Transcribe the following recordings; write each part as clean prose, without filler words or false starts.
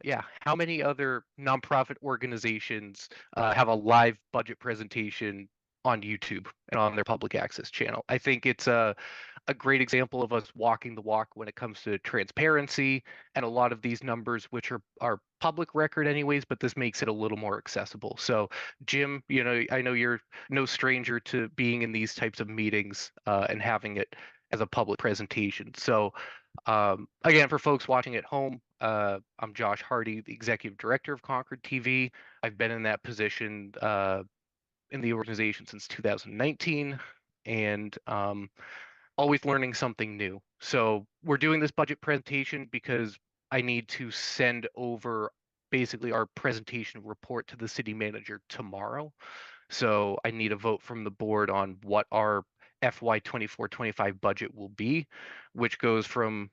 Yeah, how many other nonprofit organizations have a live budget presentation on YouTube and on their public access channel? I think it's a great example of us walking the walk when it comes to transparency and a lot of these numbers, which are public record anyways, but this makes it a little more accessible. So, Jim, I know you're no stranger to being in these types of meetings and having it as a public presentation. So, again, for folks watching at home, I'm Josh Hardy, the executive director of Concord TV. I've been in that position in the organization since 2019, and always learning something new. So we're doing this budget presentation because I need to send over basically our presentation report to the city manager tomorrow. So I need a vote from the board on what our FY 24-25 budget will be, which goes from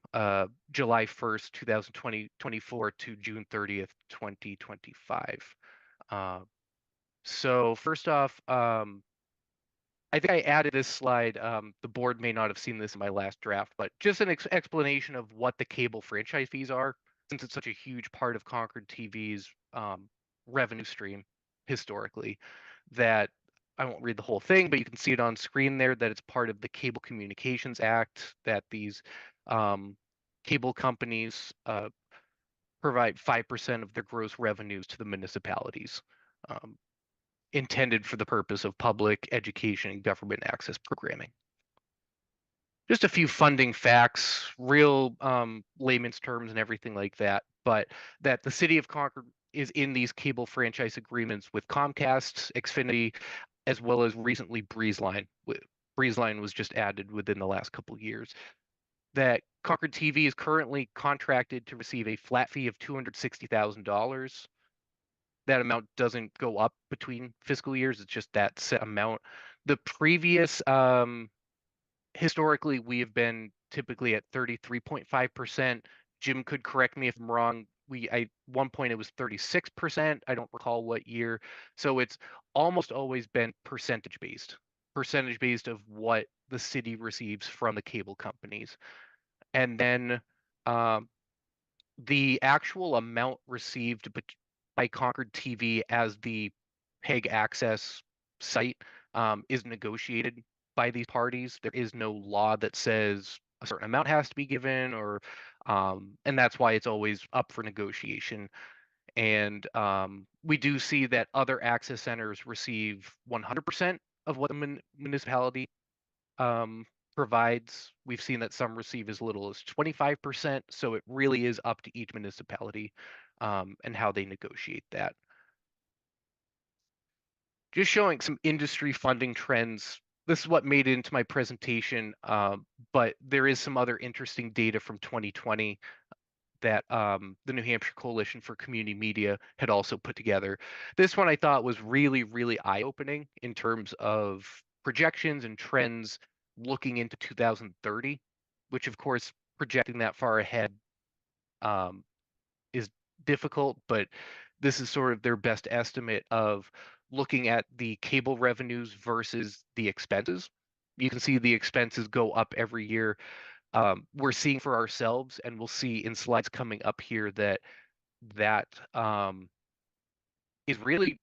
July 1st, 2024 to June 30th, 2025. Uh, so first off, I think I added this slide. The board may not have seen this in my last draft, but just an explanation of what the cable franchise fees are, since it's such a huge part of Concord TV's revenue stream historically, that I won't read the whole thing, but you can see it on screen there that it's part of the Cable Communications Act, that these um, cable companies provide 5% of their gross revenues to the municipalities. Um, Intended for the purpose of public education and government access programming. Just a few funding facts, real layman's terms and everything like that, but that the city of Concord is in these cable franchise agreements with Comcast, Xfinity, as well as recently BreezeLine. BreezeLine was just added within the last couple of years. That Concord TV is currently contracted to receive a flat fee of $260,000. That amount doesn't go up between fiscal years. It's just that set amount. The previous, historically, we have been typically at 33.5%. Jim could correct me if I'm wrong. One point it was 36%. I don't recall what year. So it's almost always been percentage based of what the city receives from the cable companies. And then um, the actual amount received by Concord TV as the PEG access site is negotiated by these parties. There is no law that says a certain amount has to be given, or and that's why it's always up for negotiation. And we do see that other access centers receive 100% of what the municipality um, provides. We've seen that some receive as little as 25%. So it really is up to each municipality and how they negotiate that. Just showing some industry funding trends. This is what made it into my presentation, but there is some other interesting data from 2020 that the New Hampshire Coalition for Community Media had also put together. This one I thought was really, really eye-opening in terms of projections and trends looking into 2030, which of course projecting that far ahead um, is difficult, but this is sort of their best estimate of looking at the cable revenues versus the expenses. You can see the expenses go up every year. We're seeing for ourselves, and we'll see in slides coming up here that is really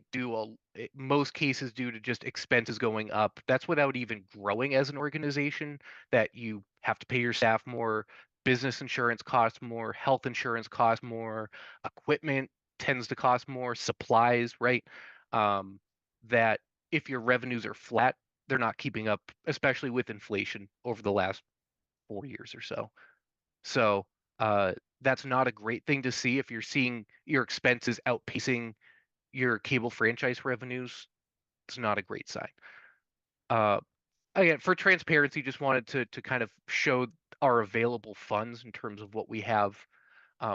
most cases due to just expenses going up. That's without even growing as an organization, that you have to pay your staff more, business insurance costs more, health insurance costs more, equipment tends to cost more, supplies, right? Um, that if your revenues are flat, they're not keeping up, especially with inflation over the last 4 years or so. So that's not a great thing to see if you're seeing your expenses outpacing your cable franchise revenues. It's not a great sign. Uh, Again, for transparency, just wanted to kind of show our available funds in terms of what we have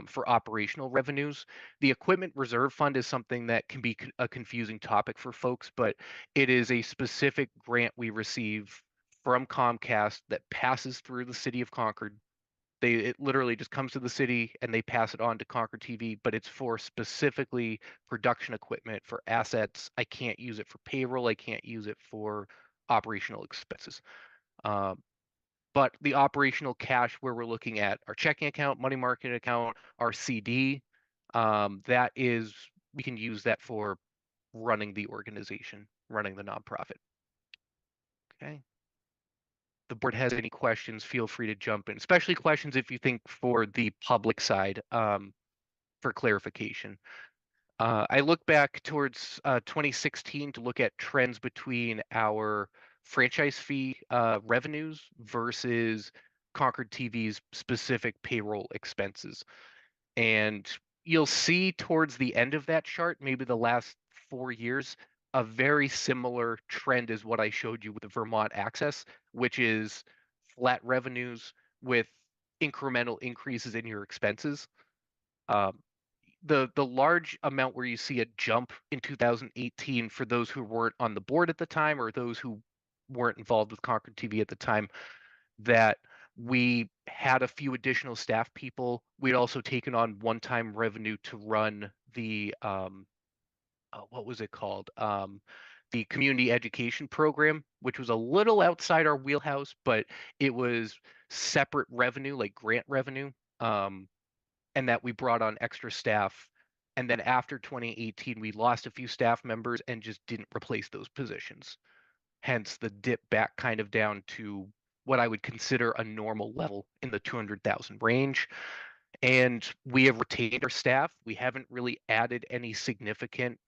for operational revenues. The equipment reserve fund is something that can be a confusing topic for folks, but it is a specific grant we receive from Comcast that passes through the city of Concord. It literally just comes to the city and they pass it on to Concord TV, but it's for specifically production equipment for assets. I can't use it for payroll. I can't use it for operational expenses. Um, But the operational cash where we're looking at our checking account, money market account, our CD, that is, we can use that for running the organization, running the nonprofit. Okay. The board has any questions, feel free to jump in, especially questions if you think for the public side, for clarification. I look back towards 2016 to look at trends between our franchise fee revenues versus Concord TV's specific payroll expenses. And you'll see towards the end of that chart, maybe the last 4 years, a very similar trend as what I showed you with the Vermont Access, which is flat revenues with incremental increases in your expenses. Um, the large amount where you see a jump in 2018 for those who weren't on the board at the time or those who weren't involved with Concord TV at the time, that we had a few additional staff people. We'd also taken on one-time revenue to run the what was it called? The community education program, which was a little outside our wheelhouse, but it was separate revenue, like grant revenue, and that we brought on extra staff. And then after 2018, we lost a few staff members and just didn't replace those positions. Hence the dip back kind of down to what I would consider a normal level in the 200,000 range. And we have retained our staff. We haven't really added any significant.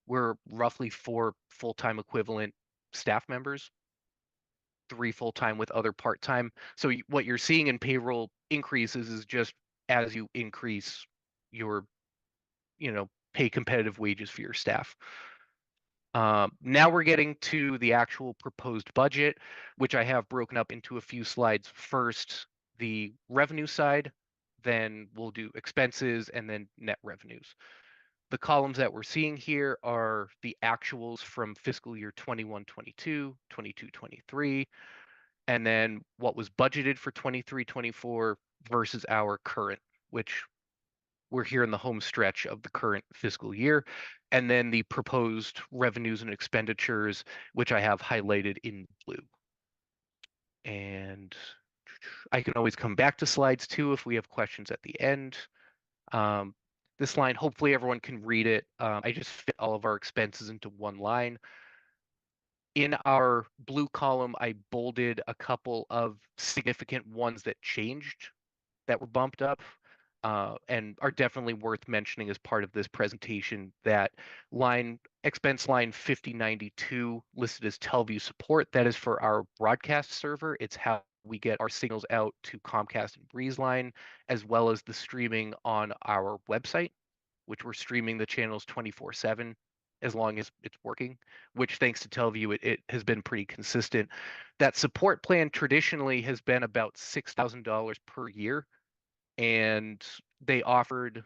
We're roughly 4 full-time equivalent staff members, 3 full-time with other part-time. So what you're seeing in payroll increases is just as you increase your, pay competitive wages for your staff. Now we're getting to the actual proposed budget, which I have broken up into a few slides. First, the revenue side, then we'll do expenses, and then net revenues. The columns that we're seeing here are the actuals from fiscal year 21-22, 22-23, and then what was budgeted for 23-24 versus our current, which we're here in the home stretch of the current fiscal year, and then the proposed revenues and expenditures, which I have highlighted in blue. And I can always come back to slides too if we have questions at the end. This line, hopefully everyone can read it. I just fit all of our expenses into one line. In our blue column, I bolded a couple of significant ones that changed, that were bumped up, and are definitely worth mentioning as part of this presentation. That expense line 5092 listed as Telview support, that is for our broadcast server. It's how we get our signals out to Comcast and BreezeLine, as well as the streaming on our website, which we're streaming the channels 24/7 as long as it's working, which thanks to Telview, it has been pretty consistent. That support plan traditionally has been about $6,000 per year, and they offered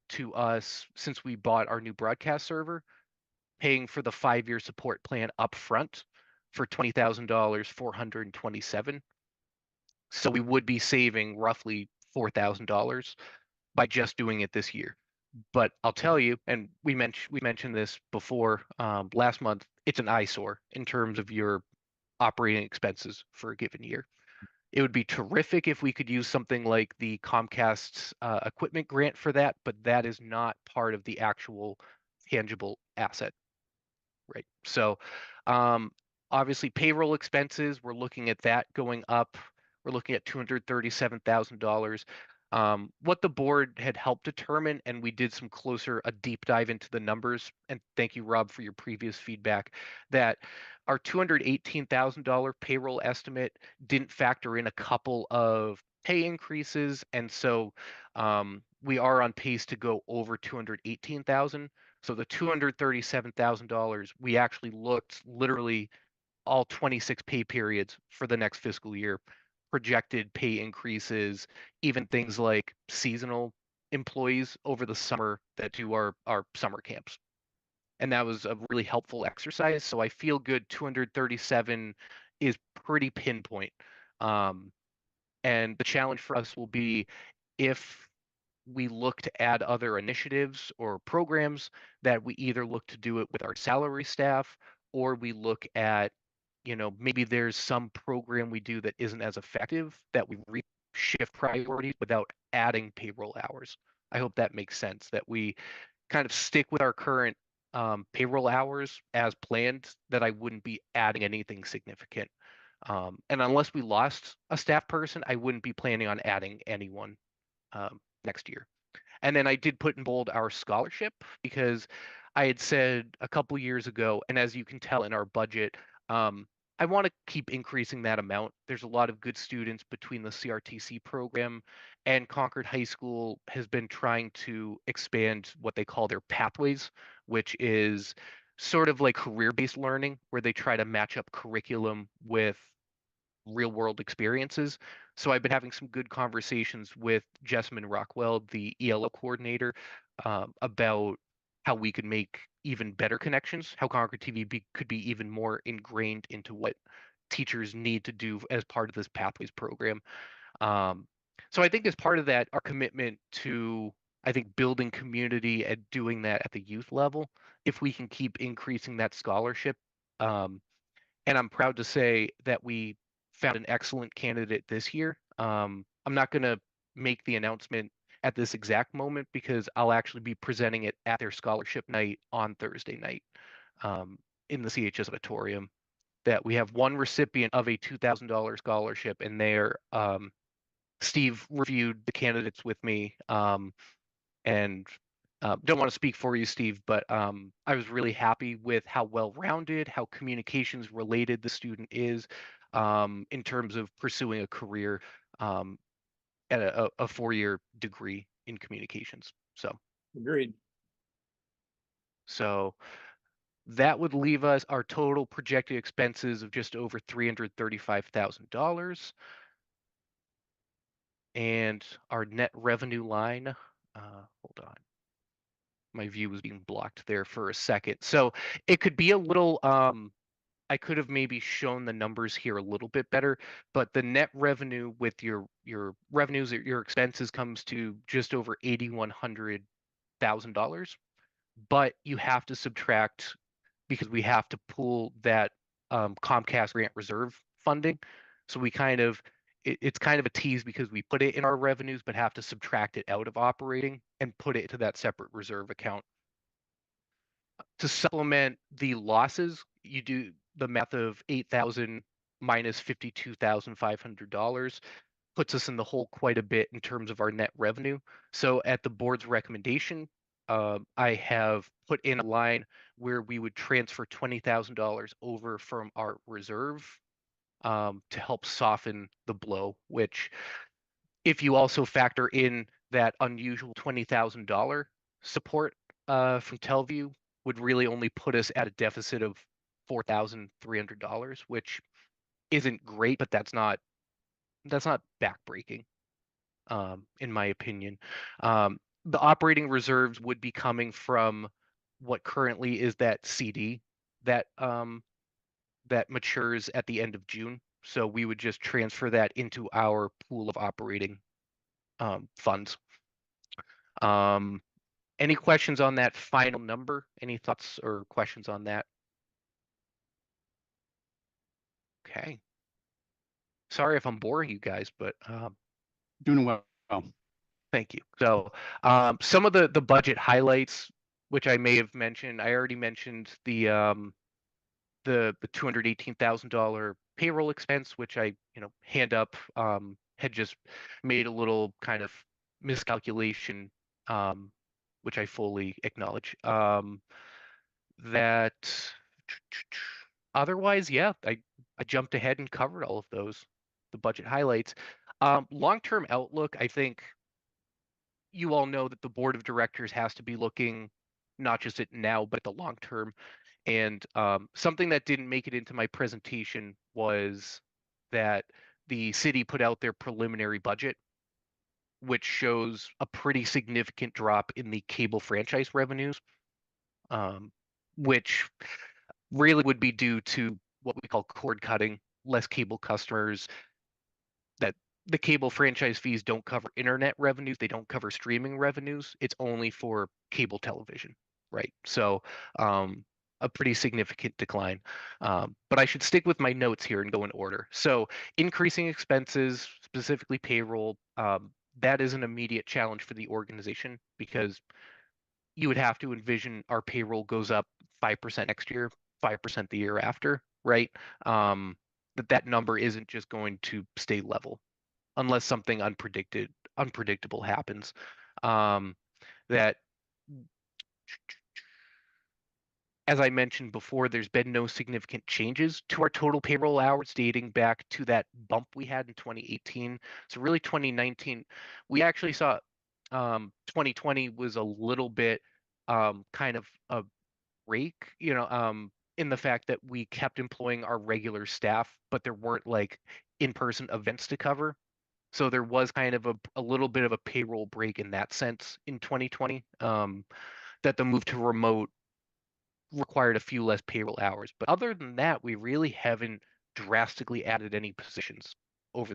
to us, since we bought our new broadcast server, paying for the 5-year support plan up front for $20,000, 427. So we would be saving roughly $4,000 by just doing it this year. But I'll tell you, and we mentioned this before last month, it's an eyesore in terms of your operating expenses for a given year. It would be terrific if we could use something like the Comcast equipment grant for that, but that is not part of the actual tangible asset, right? So obviously payroll expenses, we're looking at that going up. We're looking at $237,000. What the board had helped determine, and we did a deep dive into the numbers, and thank you, Rob, for your previous feedback, that our $218,000 payroll estimate didn't factor in a couple of pay increases, and so we are on pace to go over 218,000. So the $237,000, we actually looked literally all 26 pay periods for the next fiscal year, projected pay increases, even things like seasonal employees over the summer that do our summer camps. And that was a really helpful exercise. So I feel good. 237 is pretty pinpoint. And the challenge for us will be if we look to add other initiatives or programs, that we either look to do it with our salary staff or we look at maybe there's some program we do that isn't as effective, that we shift priorities without adding payroll hours. I hope that makes sense, that we kind of stick with our current payroll hours as planned, that I wouldn't be adding anything significant. And unless we lost a staff person, I wouldn't be planning on adding anyone next year. And then I did put in bold our scholarship, because I had said a couple years ago, and as you can tell in our budget, I want to keep increasing that amount. There's a lot of good students between the CRTC program, and Concord High School has been trying to expand what they call their pathways, which is sort of like career-based learning, where they try to match up curriculum with real world experiences. So I've been having some good conversations with Jessamine Rockwell, the ELO coordinator, about how we could make even better connections, how Concord TV could be even more ingrained into what teachers need to do as part of this Pathways program. Um, so I think as part of that, our commitment to, I think, building community and doing that at the youth level, if we can keep increasing that scholarship, um, and I'm proud to say that we found an excellent candidate this year. I'm not going to make the announcement at this exact moment, because I'll actually be presenting it at their scholarship night on Thursday night, um, in the CHS auditorium. That we have one recipient of a $2,000 scholarship, and Steve reviewed the candidates with me, and don't want to speak for you, Steve, but I was really happy with how well-rounded, how communications related the student is, in terms of pursuing a career, um, at a 4-year degree in communications. Agreed. So that would leave us our total projected expenses of just over $335,000, and our net revenue line. Hold on. My view was being blocked there for a second. So it could be a little, I could have maybe shown the numbers here a little bit better, but the net revenue with your revenues or your expenses comes to just over $8,100,000. But you have to subtract, because we have to pull that Comcast grant reserve funding. So it's kind of a tease, because we put it in our revenues but have to subtract it out of operating and put it to that separate reserve account. To supplement the losses, you do the math of 8,000 minus $52,500, puts us in the hole quite a bit in terms of our net revenue. So at the board's recommendation, I have put in a line where we would transfer $20,000 over from our reserve, to help soften the blow, which, if you also factor in that unusual $20,000 support from Telview, would really only put us at a deficit of $4,300, which isn't great, but that's not backbreaking, in my opinion. The operating reserves would be coming from what currently is that CD that that matures at the end of June. So we would just transfer that into our pool of operating funds. Any questions on that final number? Any thoughts or questions on that? Okay. Sorry if I'm boring you guys, but Doing well. thank you. So some of the budget highlights, which I may have mentioned, I already mentioned the $218,000 payroll expense, which I hand up, had just made a little kind of miscalculation, which I fully acknowledge. That otherwise, yeah, I jumped ahead and covered all of those, the budget highlights. Long-term outlook, I think you all know that the board of directors has to be looking not just at now, but the long term. And something that didn't make it into my presentation was that the city put out their preliminary budget, which shows a pretty significant drop in the cable franchise revenues, which really would be due to what we call cord cutting, less cable customers, that the cable franchise fees don't cover internet revenues, they don't cover streaming revenues. It's only for cable television, right? So a pretty significant decline. But I should stick with my notes here and go in order. So increasing expenses, specifically payroll, that is an immediate challenge for the organization because you would have to envision our payroll goes up 5% next year, 5% the year after, right? That number isn't just going to stay level unless something unpredictable happens. That As I mentioned before, there's been no significant changes to our total payroll hours dating back to that bump we had in 2018. So really 2019, we actually saw 2020 was a little bit kind of a break, in the fact that we kept employing our regular staff, but there weren't like in-person events to cover. So there was kind of a little bit of a payroll break in that sense in 2020, that the move to remote required a few less payroll hours. But other than that, we really haven't drastically added any positions over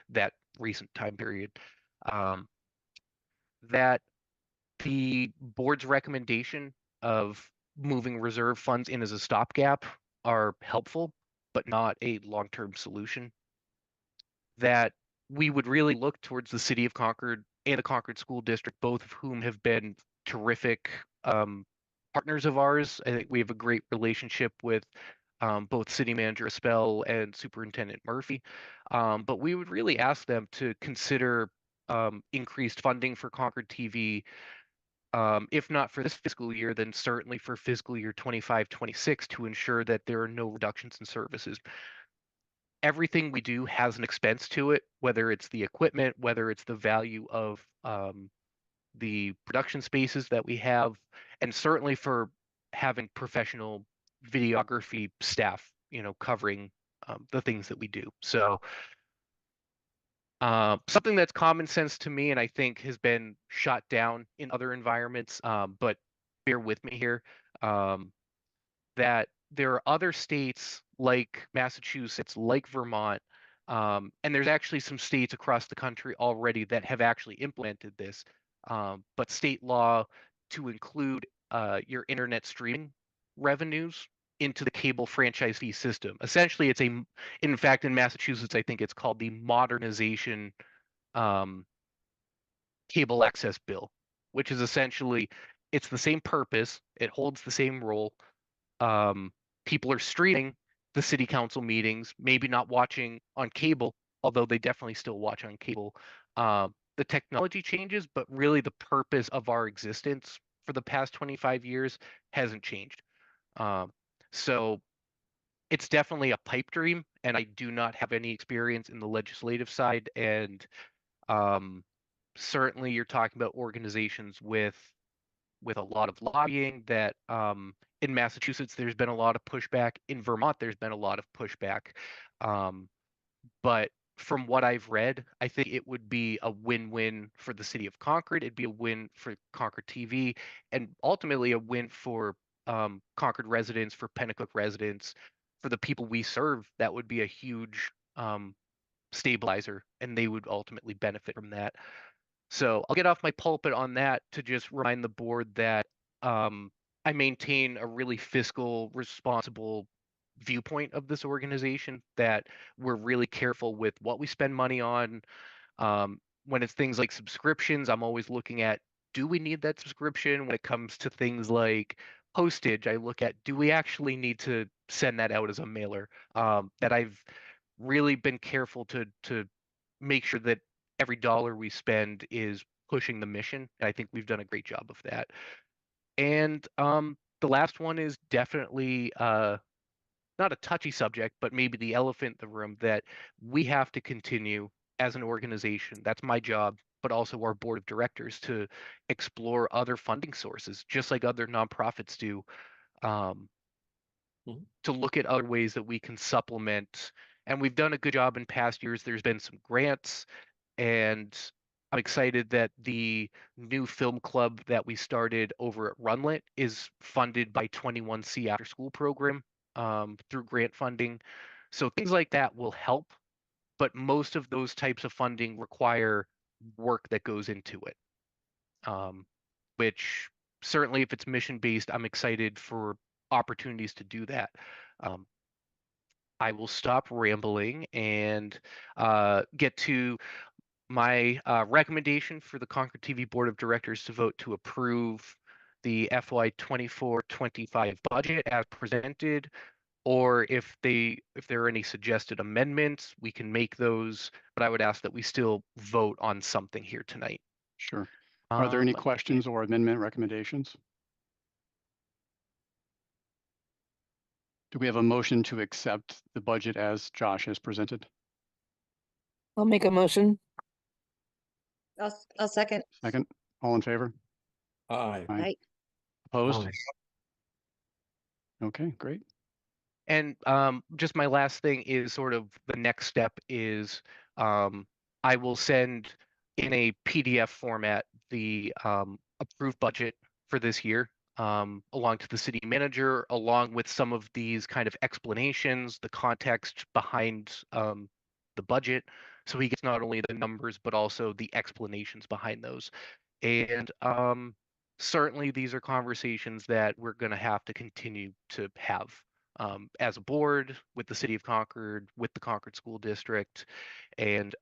that recent time period. Um, that the board's recommendation of moving reserve funds in as a stopgap are helpful, but not a long-term solution. That we would really look towards the City of Concord and the Concord School District, both of whom have been terrific partners of ours. I think we have a great relationship with both City Manager Espel and Superintendent Murphy. But we would really ask them to consider increased funding for Concord TV, if not for this fiscal year, then certainly for fiscal year 25-26 to ensure that there are no reductions in services. Everything we do has an expense to it, whether it's the equipment, whether it's the value of the production spaces that we have, and certainly for having professional videography staff, covering the things that we do. So something that's common sense to me and I think has been shot down in other environments, but bear with me here, that there are other states like Massachusetts, like Vermont, and there's actually some states across the country already that have actually implemented this, but state law to include your internet streaming revenues into the cable franchise fee system. Essentially, in fact, in Massachusetts, I think it's called the modernization um, cable access bill, which is essentially it's the same purpose, it holds the same role. um, People are streaming the city council meetings, maybe not watching on cable, although they definitely still watch on cable. The technology changes, but really the purpose of our existence for the past 25 years hasn't changed. Um, so it's definitely a pipe dream, and I do not have any experience in the legislative side. And um, certainly, you're talking about organizations with a lot of lobbying that in Massachusetts there's been a lot of pushback. In Vermont there's been a lot of pushback. Um, but from what I've read, I think it would be a win-win for the city of Concord. It'd be a win for Concord TV, and ultimately a win for Concord residents, for Pennacook residents, for the people we serve. That would be a huge stabilizer, and they would ultimately benefit from that. So I'll get off my pulpit on that to just remind the board that I maintain a really fiscal, responsible viewpoint of this organization, that we're really careful with what we spend money on. When it's things like subscriptions, I'm always looking at, do we need that subscription? When it comes to things like postage, I look at, do we actually need to send that out as a mailer? That I've really been careful to make sure that every dollar we spend is pushing the mission. And I think we've done a great job of that. And the last one is definitely not a touchy subject, but maybe the elephant in the room, that we have to continue as an organization. That's my job, but also our board of directors, to explore other funding sources, just like other nonprofits do, um, to look at other ways that we can supplement. And we've done a good job in past years. There's been some grants, and I'm excited that the new film club that we started over at Runlet is funded by 21C After School program, through grant funding. So things like that will help, but most of those types of funding require work that goes into it, which certainly if it's mission based, I'm excited for opportunities to do that. I will stop rambling and get to my recommendation for the Concord TV Board of Directors to vote to approve the FY 24-25 budget as presented, or if there are any suggested amendments, we can make those, but I would ask that we still vote on something here tonight. Sure. Are there any Let me- questions or amendment recommendations? Do we have a motion to accept the budget as Josh has presented? I'll make a motion. I'll second. Second, all in favor? Aye. Aye. Aye. Opposed? Okay, great. And just my last thing is sort of the next step is I will send in a PDF format the approved budget for this year along to the city manager, along with some of these kind of explanations, the context behind the budget. So he gets not only the numbers, but also the explanations behind those. And certainly these are conversations that we're going to have to continue to have as a board, with the City of Concord, with the Concord School District, and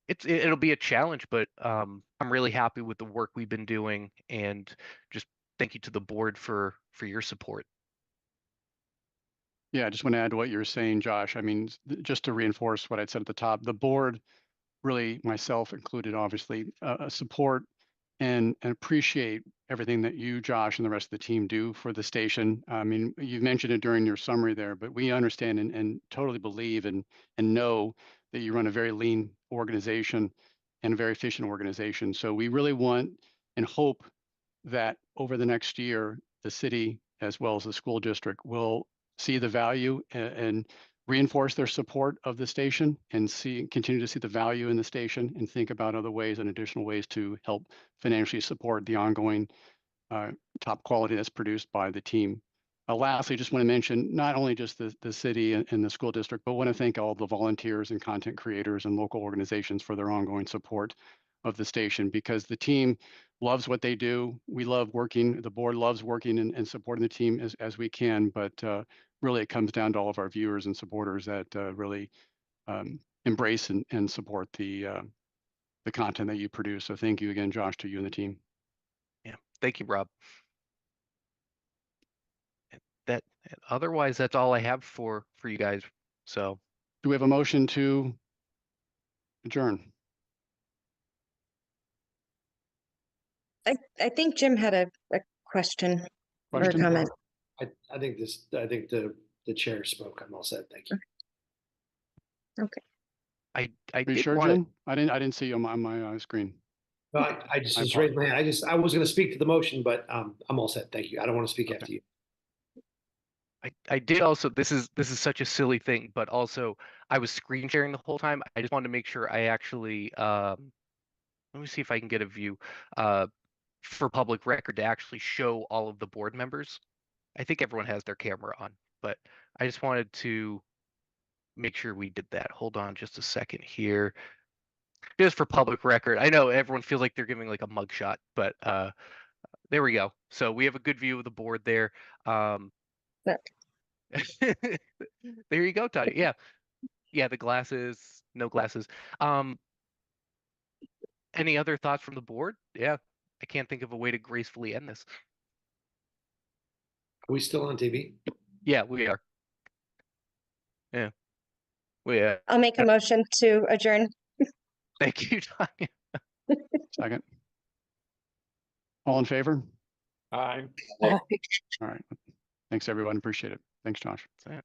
it'll be a challenge, but I'm really happy with the work we've been doing, and just thank you to the board for your support. Yeah, I just want to add to what you're saying, Josh. I mean, just to reinforce what I said at the top, the board, really myself included, obviously, support and appreciate everything that you, Josh, and the rest of the team do for the station. I mean, you mentioned it during your summary there, but we understand and totally believe and know that you run a very lean organization and a very efficient organization. So we really want and hope that over the next year, the city as well as the school district will see the value and reinforce their support of the station and continue to see the value in the station and think about other ways and additional ways to help financially support the ongoing top quality that's produced by the team. Lastly, just want to mention not only just the city and the school district, but want to thank all the volunteers and content creators and local organizations for their ongoing support of the station, because the team loves what they do. We love working, the board loves working and supporting the team as we can, but really it comes down to all of our viewers and supporters that really embrace and support the content that you produce. So thank you again, Josh, to you and the team. Yeah, thank you, Rob. Otherwise, that's all I have for you guys. So do we have a motion to adjourn? I think Jim had a question or a Question? comment. I think the chair spoke. I'm all set. Thank you. Okay. I Are you did sure, want to. Jim? I didn't see you on my screen. No, I just I was raising my hand. I was going to speak to the motion, but I'm all set. Thank you. I don't want to speak after you. I did also, this is such a silly thing, but also I was screen sharing the whole time. I just wanted to make sure I actually let me see if I can get a view for public record to actually show all of the board members. I think everyone has their camera on, but I just wanted to make sure we did that. Hold on just a second here. Just for public record. I know everyone feels like they're giving like a mugshot, but there we go. So we have a good view of the board there. There you go, Tanya. Yeah. Yeah, the glasses, no glasses. Any other thoughts from the board? Yeah. I can't think of a way to gracefully end this. Are we still on TV? Yeah, we are. Yeah. We are. I'll make a motion to adjourn. Thank you, Tanya. Second. All in favor? Aye. All right. Thanks, everyone. Appreciate it. Thanks, Josh. That's it.